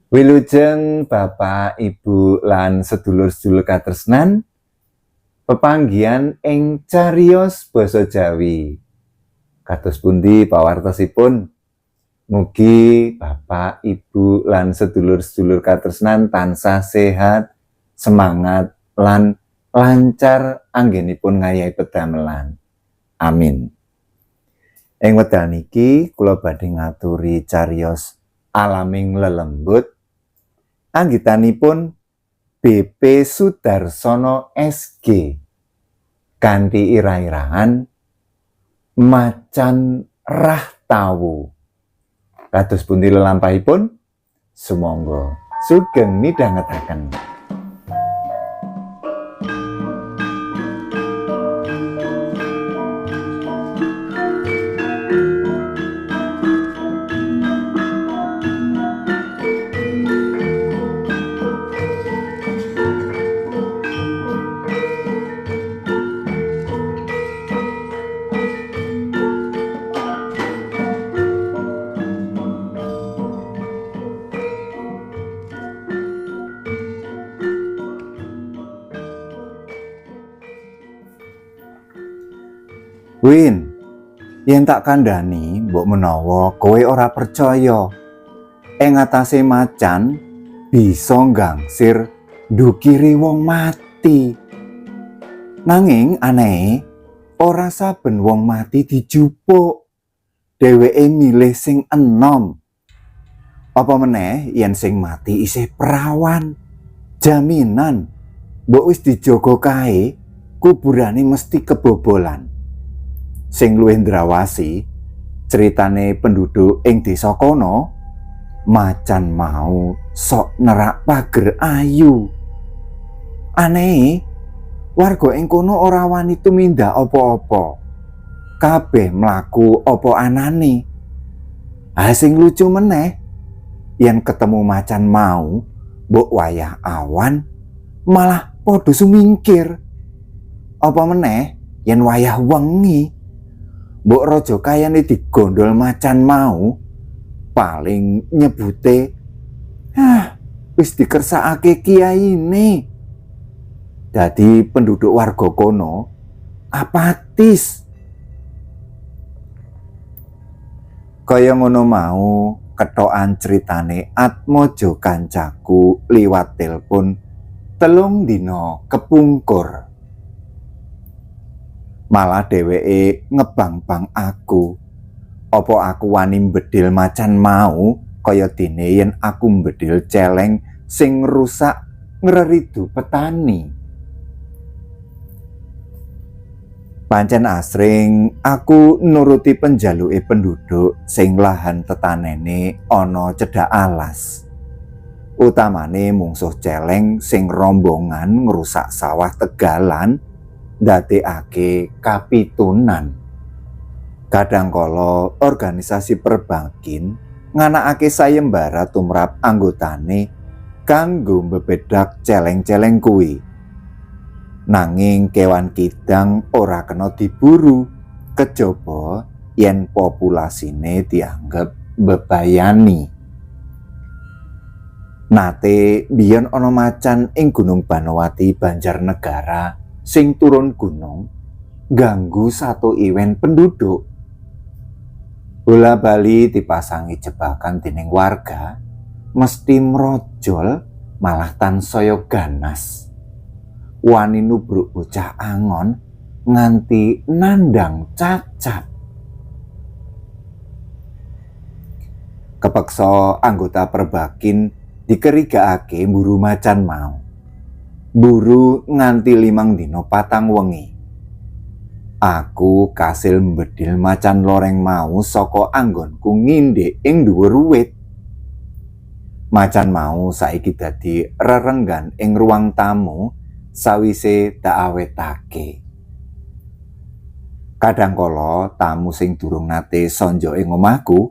Wilujeng Bapak, Ibu lan sedulur-sedulur katresnan, pepanggihan ing cariyos basa Jawi. Kados pundi pawartosipun? Mugi Bapak, Ibu lan sedulur-sedulur katresnan tansah sehat, semangat lan lancar anggenipun ngayahi pedamelan. Amin. Ing wekdal niki kula badhe ngaturi cariyos Alaming Lelembut anggitanipun BP Sudarsono SG kanthi irah-irahan Macan Rah Tawu. Kados pundi lelampahipun? Sumangga sugeng midhangetaken. Win, yen tak kandhani mbok menawa kowe ora percaya, ing atase macan bisa nggangsir ndukiri wong mati. Nanging anehe ora saben wong mati dijupuk. Dheweke milih sing enom. Apa meneh yen sing mati isih perawan. Jaminan mbok wis dijaga kae, kuburane mesti kebobolan. Sing luwih ndrawasi, ceritane penduduk ing desa kono, macan mau sok nerak pager ayu. Aneh, warga ing kono ora wani tumindak apa-apa. Kabeh mlaku apa anane. Sing lucu meneh, yen ketemu macan mau, mbok wayah awan malah padha sumingkir. Apa meneh yen wayah wengi, mbok raja kayane digondol macan mau, paling nyebute, wis dikersakake kiyaine. Dadi penduduk warga kono apatis. Kaya ngono mau kethokan critane Atmaja kancaku liwat telepon 3 dina kepungkur. Malah dheweke ngebang-bang aku. Apa aku wani mbedil macan mau kaya dene yen aku mbedil celeng sing rusak ngreridu petani. Pancen asring aku nuruti penjaluke penduduk sing lahan tetanene ana cedhak alas. Utamane mungsuh celeng sing rombongan ngrusak sawah tegalan ndadekake kapitunan. Kadangkala organisasi perbakin nganakake sayembara tumrap anggotane kanggo mbebedak celeng-celeng kuwi. Nanging kewan kidang ora kena diburu, kejaba yen populasine dianggep mbebayani. Nate biyen ana macan ing Gunung Banowati Banjarnegara sing turun gunung ganggu satu iwen penduduk. Bola-bali dipasangi jebakan dening warga, mesti mrojol malah tansaya ganas. Wani nubruk bocah angon nganti nandang cacat. Kepeksa anggota perbakin dikerigakake mburu macan mau. Mburu nganti 5 dina 4 wengi. Aku kasil mbedil macan loreng mau saka anggonku ngindhik ing dhuwur wit. Macan mau saiki dadi rerenggan ing ruang tamu sawise tak awetake. Kadangkala tamu sing durung nate sonjo ing omahku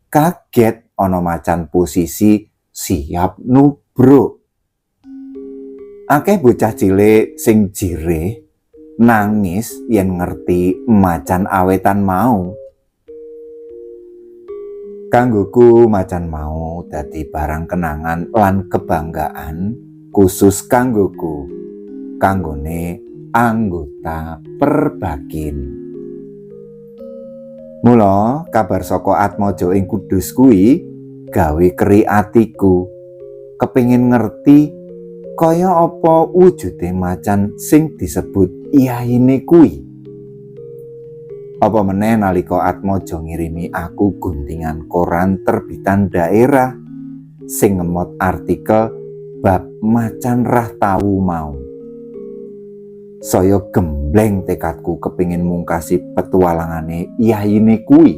kaget ana macan posisi siap nubruk. Akeh bocah cilik sing jireh nangis yen ngerti macan awetan mau. Kanggoku macan mau mau dadi barang kenangan lan kebanggaan khusus kanggoku, kanggone anggota Perbakin. Mula kabar saka Atmaja ing Kudus kuwi gawe keri atiku, kepingin ngerti kaya apa wujude macan sing disebut iyayine kuwi. Apa meneh nalika Atmaja ngirimi aku guntingan koran terbitan daerah sing ngemot artikel bab macan rah tawu mau. Saya gembleng tekadku kepingin mungkasi petualangane iyayine kuwi.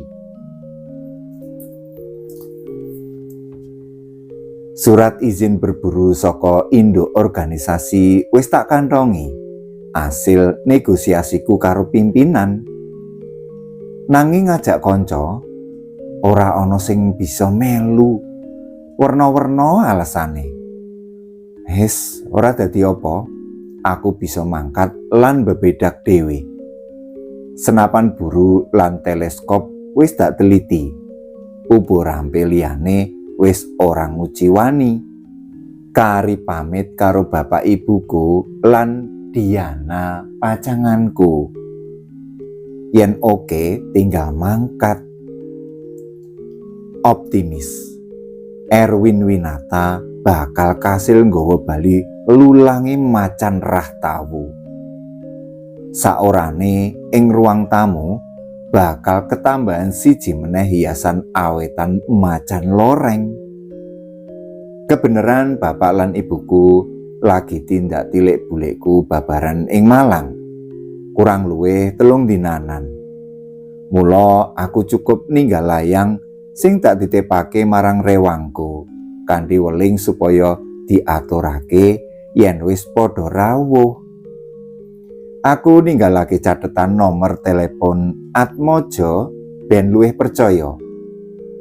Surat izin berburu saka induk organisasi wis tak kantongi, asil negosiasiku karo pimpinan. Nanging ngajak kanca ora ana sing bisa melu. Werna-werna alasane. Ora dadi apa, aku bisa mangkat lan bebedak dhewe. Senapan buru lan teleskop wis tak teliti. Ubur rampe liyane wis ora nguciwani. Kari pamit karo bapak ibuku lan Diana pacanganku. Yen oke tinggal mangkat. Optimis Erwin Winata bakal kasil nggawa bali lulangi macan rah tawu. Saorane ing ruang tamu bakal ketambahan siji meneh hiasan awetan macan loreng. Kebeneran bapak lan ibuku lagi tindak tilik bulekku babaran ing Malang. Kurang luwih 3 dinanan. Mula aku cukup ninggal layang sing tak ditepake marang rewangku kanthi weling supaya diaturake yen wis padha rawuh. Aku ninggalake catetan nomor telepon Atmaja ben luwih percaya.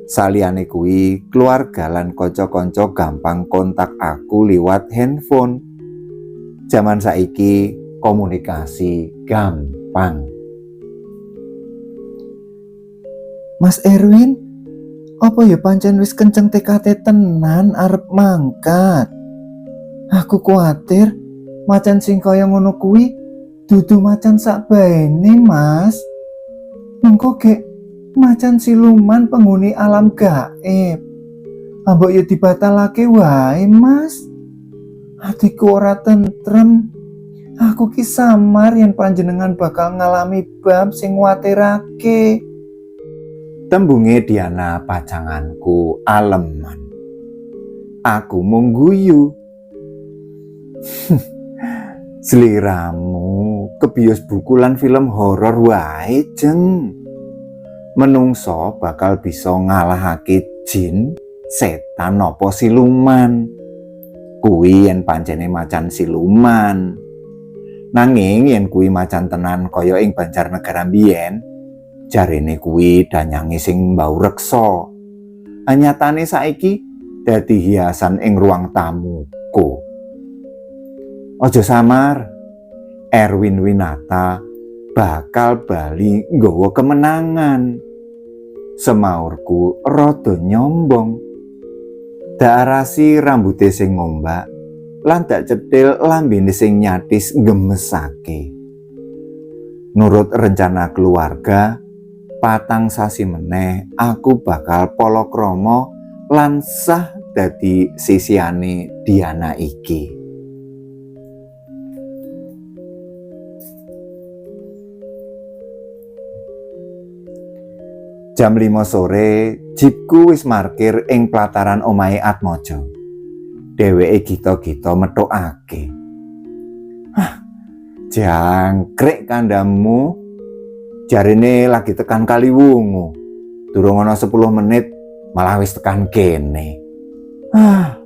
Saliyane kuwi keluarga lan kanca-kanca gampang kontak aku liwat handphone. Zaman saiki komunikasi gampang. Mas Erwin, apa ya pancen wis kenceng tekate tenan arep mangkat? Aku kuatir macan sing kaya ngono kuwi dudu macan sakbaene, Mas. Mengko gek macan siluman penghuni alam gaib. Ambok ya dibatalake wae, Mas. Atiku ora tentrem. Aku ki samar yen panjenengan bakal ngalami bab sing nguwatirake. Tembunge Diana pacanganku aleman. Aku mung guyu. Sliramu kebios buku lan film horor wae, Jeng. Menungso bakal bisa ngalahake jin, setan apa siluman. Kuwi yen pancene macan siluman. Nanging yen kuwi macan tenan kaya ing Banjarnegara mbiyen, jarene kuwi danyange sing mbau reksa. Anyatane saiki dadi hiasan ing ruang tamuku. Aja samar, Erwin Winata bakal bali nggawa kemenangan. Semaurku rada nyombong. Darasi rambute sing ngombak lan tak cetil lambene sing nyatis gemesake. Nurut rencana keluarga, 4 sasi meneh aku bakal palakrama lan sah dadi sisiane Diana iki. Jam 5 sore, jeepku wis markir ing plataran omahe Atmaja. Dheweke gita-gita metokake. Jangkrik kandhamu, jarine lagi tekan Kaliwungu. Durung ana 10 menit malah wis tekan kene.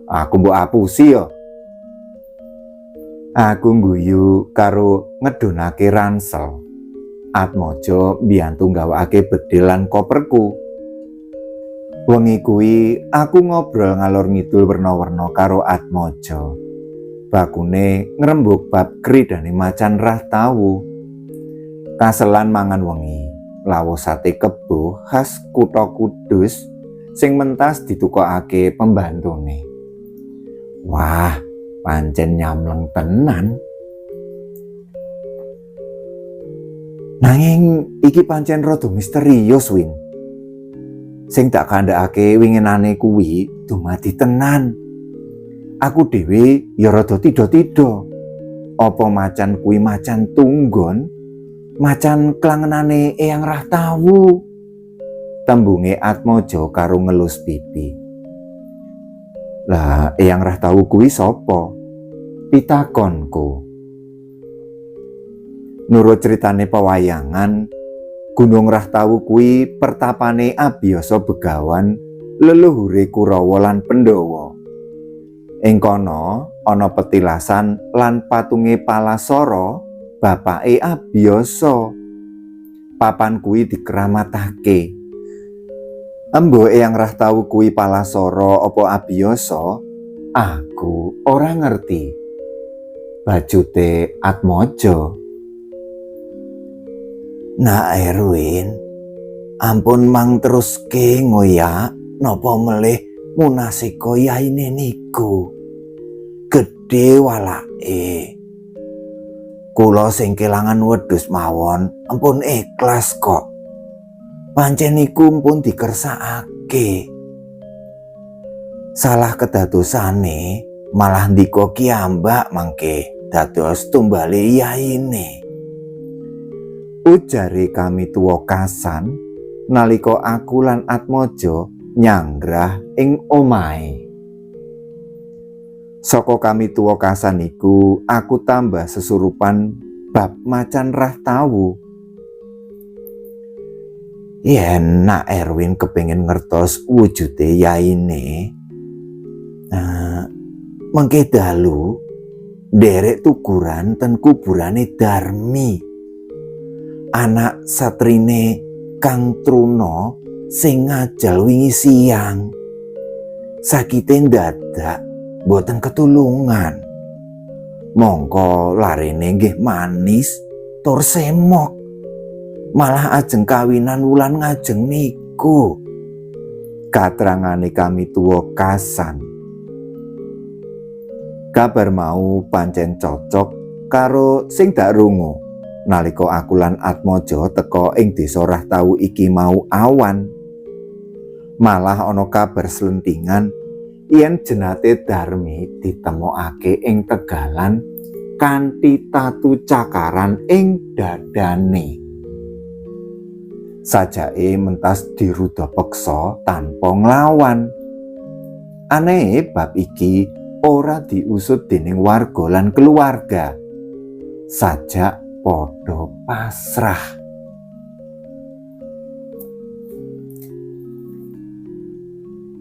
Aku mbok apusi ya. Aku guyu karo ngedunake ransel. Atmaja mbiyantu gawakake bedhil lan koperku. Wengi kuwi aku ngobrol ngalor ngidul werna-werna karo Atmaja. Bakune ngrembug bab kridane macan rah tawu. Kaselan mangan wengi, lawuh sate kebo khas Kutha Kudus sing mentas ditukokake pembantune. Wah, pancen nyamleng tenan. Nanging iki pancen rada misterius, Win. Sing tak kandhakake winginane kuwi dumadi tenan. Aku dhewe ya rada tida-tida. Apa macan kuwi macan tunggon? Macan klangenane Eyang Rahtawu. Tembunge Atmaja karo ngelus pipi. Lah, Eyang Rahtawu kuwi sapa? Pitakonku. Nurut ceritane pewayangan, Gunung Rahtawu kuwi pertapane Abiyasa Begawan, leluhure Kurawa lan Pandhawa. Ing kono ana petilasan lan patunge Palasara, bapake Abiyasa. Papan kuwi dikeramatake. Embo Eyang Rahtawu kuwi Palasara apa Abiyasa? Aku ora ngerti. Bajute Atmaja. Nak Erwin, ampun mang teruske ngoyak napa melih munasika yaine niku. Gedhe walake. Kula sing kelangan wedhus mawon ampun ikhlas kok. Pancen niku pun dikersakake. Salah kedadosane malah ndika kiambak mangke dados tumbale yaine. Ujare kami tuwa kasan nalika aku lan Atmaja nyanggrah ing omahe. Saka kami tuwa kasan iku aku tambah sesurupan bab macan Rahtawu. Yen Nak Erwin kepengin ngertos wujude yaine, mengke dalu nderek tukuran ten kuburane Darmi, anak satrine Kang Truna sing ngajal wingi siang. Sakite ndadak boten ketulungan. Mongko larene nggih manis tur semok. Malah ajeng kawinan wulan ngajeng niku. Katrangane kami tuwa kasan. Kabar mau pancen cocok karo sing dak rungu. Nalika aku lan Atmaja teka ing desa Rahtawu iki mau awan. Malah ana kabar slentingan yen jenate Darmi ditemokake ing Tegalan kanthi tatu cakaran ing dadane. Sajake mentas diruda peksa tanpa nglawan. Aneh bab iki ora diusut dening warga lan keluarga. Sajak padha pasrah.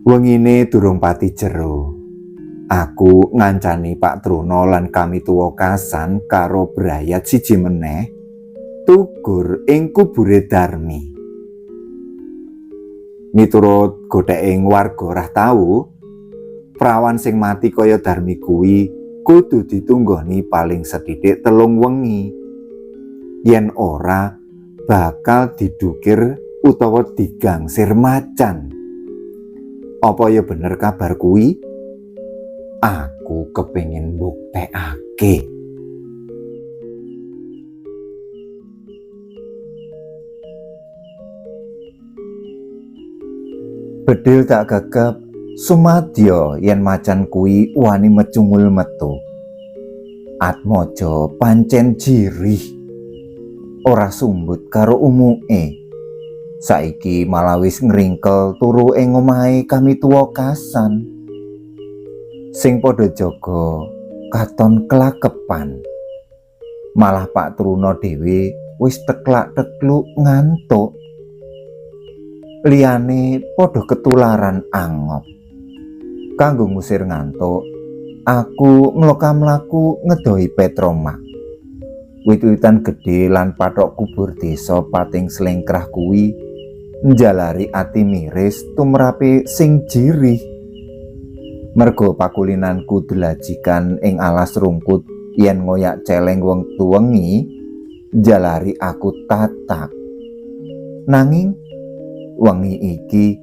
Wengine durung pati jero. Aku ngancani Pak Truna lan kami tuwa kasan karo brayat siji meneh tugur ing kubure Darmi. Miturut godheke warga Rahtawu, prawan sing mati kaya Darmi kuwi kudu ditunggoni paling sethithik 3 wengi. Yen ora bakal didukir utawa digangsir macan. Apa ya bener kabar kuwi? Aku kepengin mbuktekake. Bedil tak gegep sumadya yen macan kuwi wani mecungul metu. Atmaja pancen jirih. Ora sumbut karo umuke. Saiki malah wis ngringkel turu ing omahe kami tuwa kasan. Sing padha jaga katon kelakepan. Malah Pak Truna dhewe wis teklak-tekluk ngantuk. Liyane padha ketularan angop. Kanggo ngusir ngantuk, aku mlaku ngedohi Petromak. Wit-witan gedhe lan pathok kubur desa pating slengkrah kuwi njalari ati miris tumrape sing jirih. Mergo pakulinanku delajikan ing alas rungkut yen ngoyak celeng wektu wengi, njalari aku tatak. Nanging wengi iki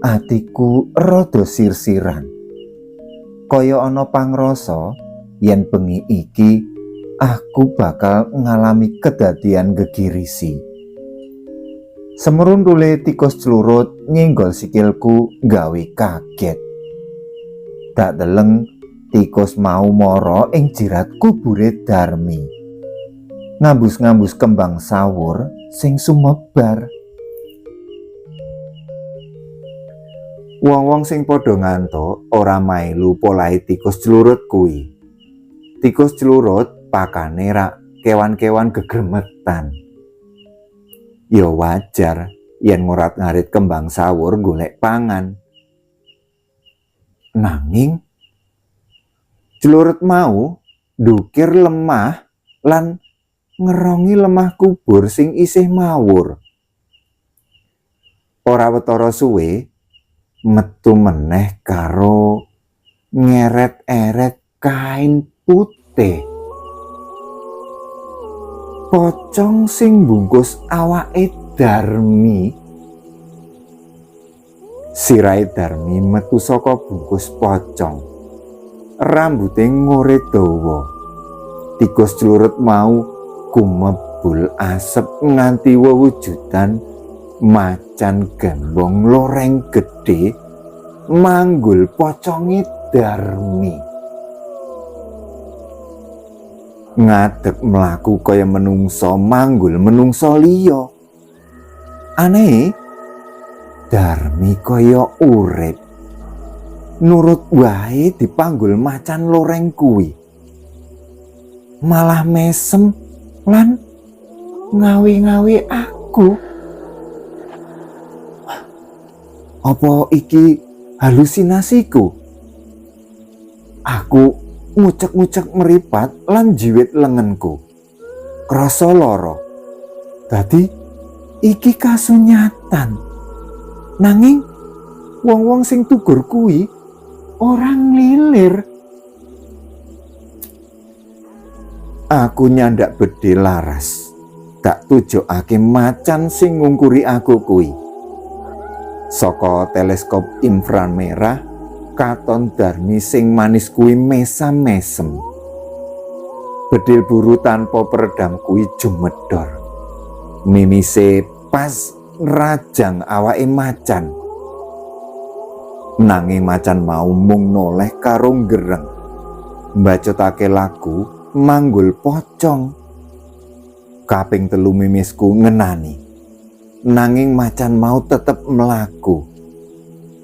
atiku rada sirsiran. Kaya ana pangrasa yen bengi iki aku bakal ngalami kedadian gegirisi. Semeruntule tikus clurut nyenggol sikilku gawe kaget. Dak deleng tikus mau mara ing jirat kubure Darmi. Ngambus-ngambus kembang sawur sing sumebar. Wong-wong sing padha ngantuk ora mailu polahe tikus clurut kuwi. Tikus clurut pakane rak kewan-kewan gegremetan. Ya wajar yen ngurat-ngarit kembang sawur golek pangan. Nanging clurut mau ndukir lemah lan ngerongi lemah kubur sing isih mawur. Ora wetara suwe metu meneh karo ngeret-eret kain putih. Pocong sing bungkus awake Darmi. Sirahe Darmi metu saka bungkus pocong. Rambute ngore dawa. Tikus clurut mau kumebul asep nganti wewujudan macan gembong loreng gedhe manggul poconge Darmi. Ngadeg mlaku kaya menungso manggul menungso liya. Aneh, Darmi kaya urip. Nurut wae dipanggul macan loreng kuwi. Malah mesem lan ngawi-ngawi aku. Apa iki halusinasiku? Aku ngucek-ngucek meripat lan jiwit lengenku. Krasa lara. Dadi iki kasunyatan. Nanging wong-wong sing tugur kuwi ora nglilir. Aku nyandak bedhe laras. Tak tujokake macan sing ngungkuri aku kuwi. Saka teleskop inframerah katon Darmi sing manis kuwi mesam-mesem. Bedil buru tanpa peredam kuwi jumedhor. Mimise pas nrajang awake macan. Nanging macan mau mung noleh karo gereng. Mbacotake lagu manggul pocong. Kaping 3 mimisku ngenani. Nanging macan mau tetep mlaku.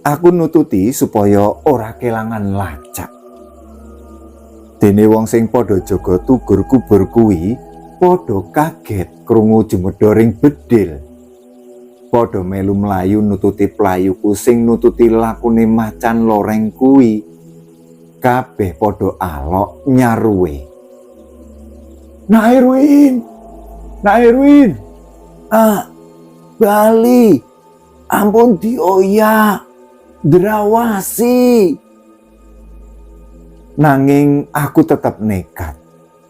Aku nututi supaya ora kelangan lacak. Dene wong sing padha jaga tugur kubur kuwi padha kaget krungu jumedhoring bedil. Padha melu mlayu nututi playuku sing nututi lakune macan loreng kuwi. Kabeh padha alok nyaruwe. Nak Erwin! Nak Erwin! Bali, ampun dioyak, drawasi. Nanging aku tetep nekat.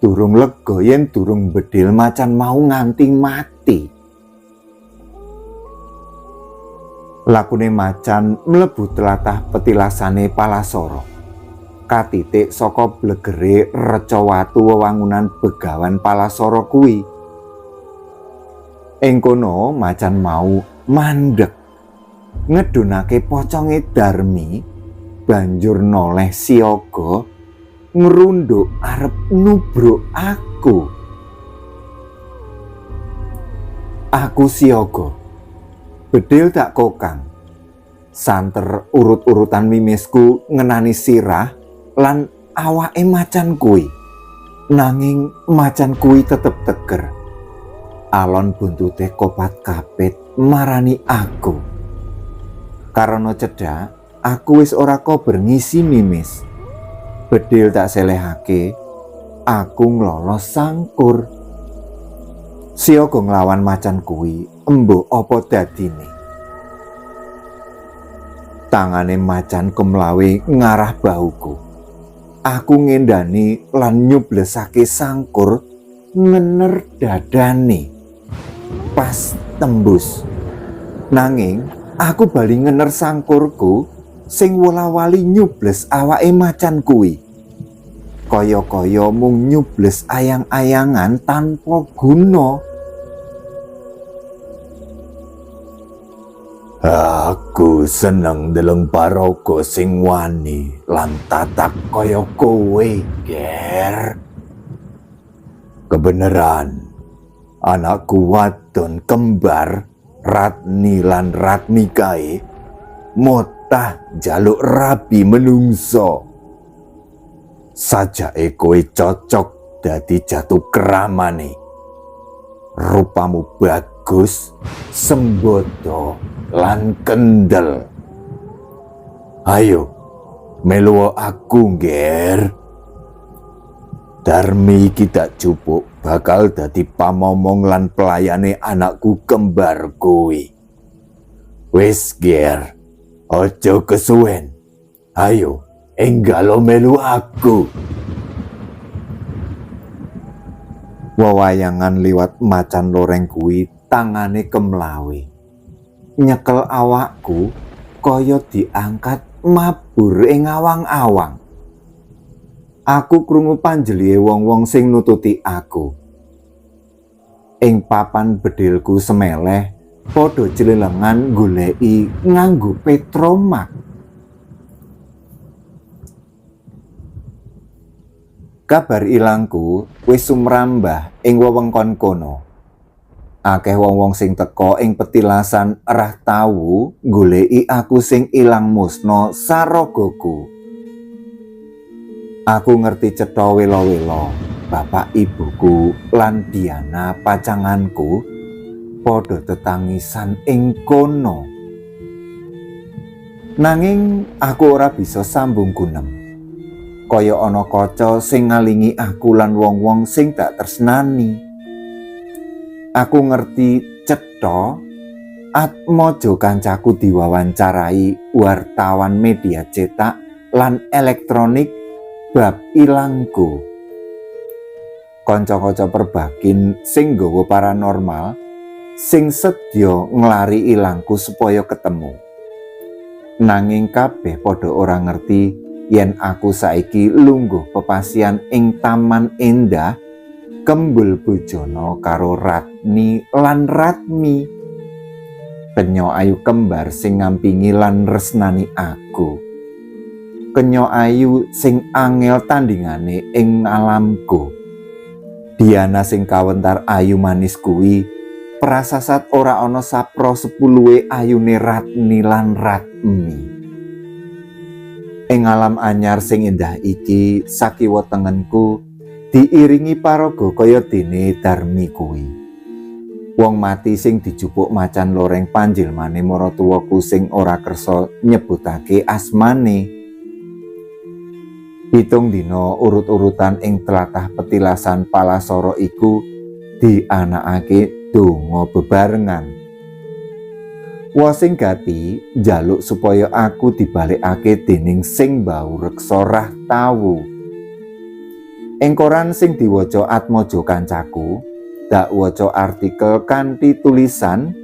Durung lega yen durung bedil macan mau nganti mati. Lakune macan mlebu tlatah petilasane Palasara. Katitik saka blegere reca watu wewangunan Begawan Palasara kuwi. Ing kono macan mau mandeg ngedunake poconge Darmi banjur noleh siaga ngrunduk arep nubruk aku. Aku siaga. Bedil tak kokang. Santer urut-urutan mimisku ngenani sirah lan awake macan kuwi. Nanging macan kuwi tetep teger. Alon buntute kopat kapit marani aku. Karena cedhak, aku wis ora kober ngisi mimis. Bedil tak selehake, aku nglolos sangkur. Siaga nglawan macan kuwi, embuh apa dadine. Tangane macan kemlawe ngarah bahuku. Aku ngendani lan nyublesake sangkur ngener dadane. Pas tembus. Nanging aku bali ngener sangkurku sing wola-wali nyubles awake macan kuwi. Kaya-kaya mung nyubles ayang-ayangan tanpa guna. Aku seneng ndeleng paraga sing wani lan tatak kaya kowe, Ger. Kebeneran, anakku wadon kembar Ratni lan Ratmi kae motah jaluk rabi menungso. Sajake kowe cocok dadi jatuh keramane. Rupamu bagus, sembodo lan kendel. Ayo, melu aku, Ger. Darmi kita cupuk bakal dadi pamomong lan pelayane anakku kembar kowe. Wis, Ger, ojo kesuwen. Ayo, enggalo melu aku. Wewayangan liwat macan loreng kuwi tangane kemlawe. Nyekel awakku kaya diangkat mabur ing awang-awang. Aku krungu panjelihe wong-wong sing nututi aku. Ing papan bedilku semeleh padha jelelengan goleki nganggo petromak. Kabar ilangku wis sumrambah ing wewengkon kono. Akeh wong-wong sing teka ing petilasan rah tawu goleki aku sing ilang musna saragaku. Aku ngerti cetha wela-wela bapak ibuku lan Diana pacanganku padha tetangisan ing kono. Nanging aku ora bisa sambung gunem. Kaya ana kaca sing ngalingi aku lan wong-wong sing tak tresnani. Aku ngerti cetha Atmaja kancaku diwawancarai wartawan media cetak lan elektronik bab ilangku. Kanca-kanca perbakin sing nggawa paranormal sing sedya nglari ilangku supaya ketemu. Nanging kabeh padha ora ngerti yen aku saiki lungguh pepasian ing Taman Endah Kembul Bojono karo Ratni lan Ratmi, kenya ayu kembar sing ngampingi lan resnani aku. Kenya ayu sing angel tandingane ing alamku. Diana sing kawentar ayu manis kuwi prasasat ora ana sapra sepuluhe ayune Ratni lan Ratmi. Ing alam anyar sing indah iki sakiwa tengenku diiringi paraga kaya dene Darmi kuwi. Wong mati sing dijupuk macan loreng panjilmane maratuwaku sing ora kersa nyebutake asmane. 7 dina urut-urutan ing tlatah petilasan Palasara iku dianakake donga bebarengan. Wong sing gati njaluk supaya aku dibalekake dening sing bau reksa rah tawu. Ing koran sing diwaca Atmaja kancaku, dak waca artikel kanthi tulisan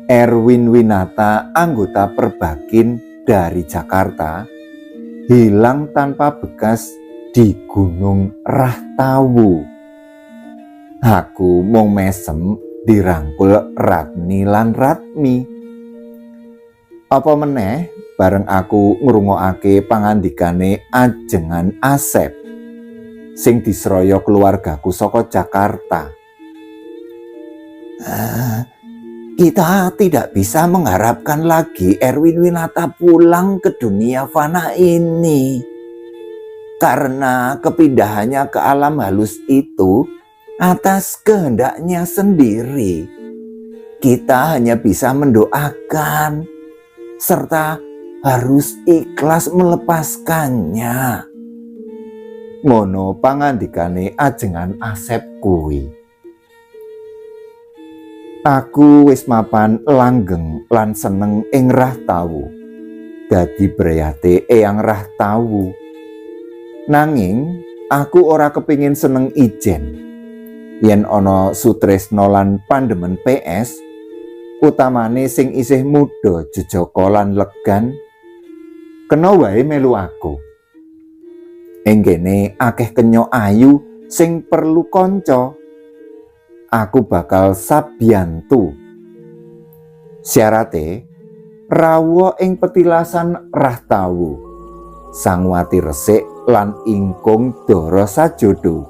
Erwin Winata, anggota Perbakin dari Jakarta, hilang tanpa bekas di Gunung Rahtawu. Aku mung mesem dirangkul Ratni lan Ratmi. Apa meneh bareng aku ngrungokake pangandikane Ajengan Asep sing disraya keluargaku saka Jakarta. Kita tidak bisa mengharapkan lagi Erwin Winata pulang ke dunia fana ini, karena kepindahannya ke alam halus itu atas kehendaknya sendiri. Kita hanya bisa mendoakan serta harus ikhlas melepaskannya. Ngono pangandikane Ajengan Asep kuwi. Aku wis mapan langgeng lan seneng ing Rahtawu. Dadi breyate Eyang Rahtawu. Nanging aku ora kepingin seneng ijen. Yen ana sutresna lan pandemen PS, utamane sing isih muda jejaka lan legan, kena wae melu aku. Ing kene akeh kenya ayu sing perlu kanca. Aku bakal sabiyantu. Syarate rawuh ing petilasan Rahtawu, Sangwati resik lan ingkung Dara sajodo,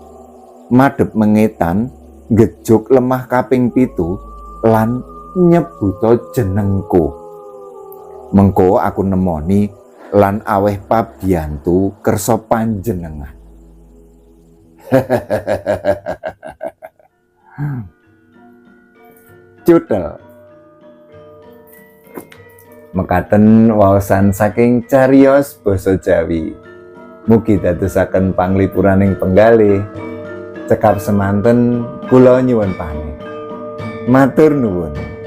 madhep mengetan gejuk lemah kaping 7 lan nyebuta jenengku. Mengko aku nemoni lan aweh pabiyantu kersa panjenengan. Cutel. Mekaten waosan saking cariyos basa Jawi. Mugi dadosaken panglipuraning penggalih. Cekap semanten kula nyuwun pamit. Matur nuwun.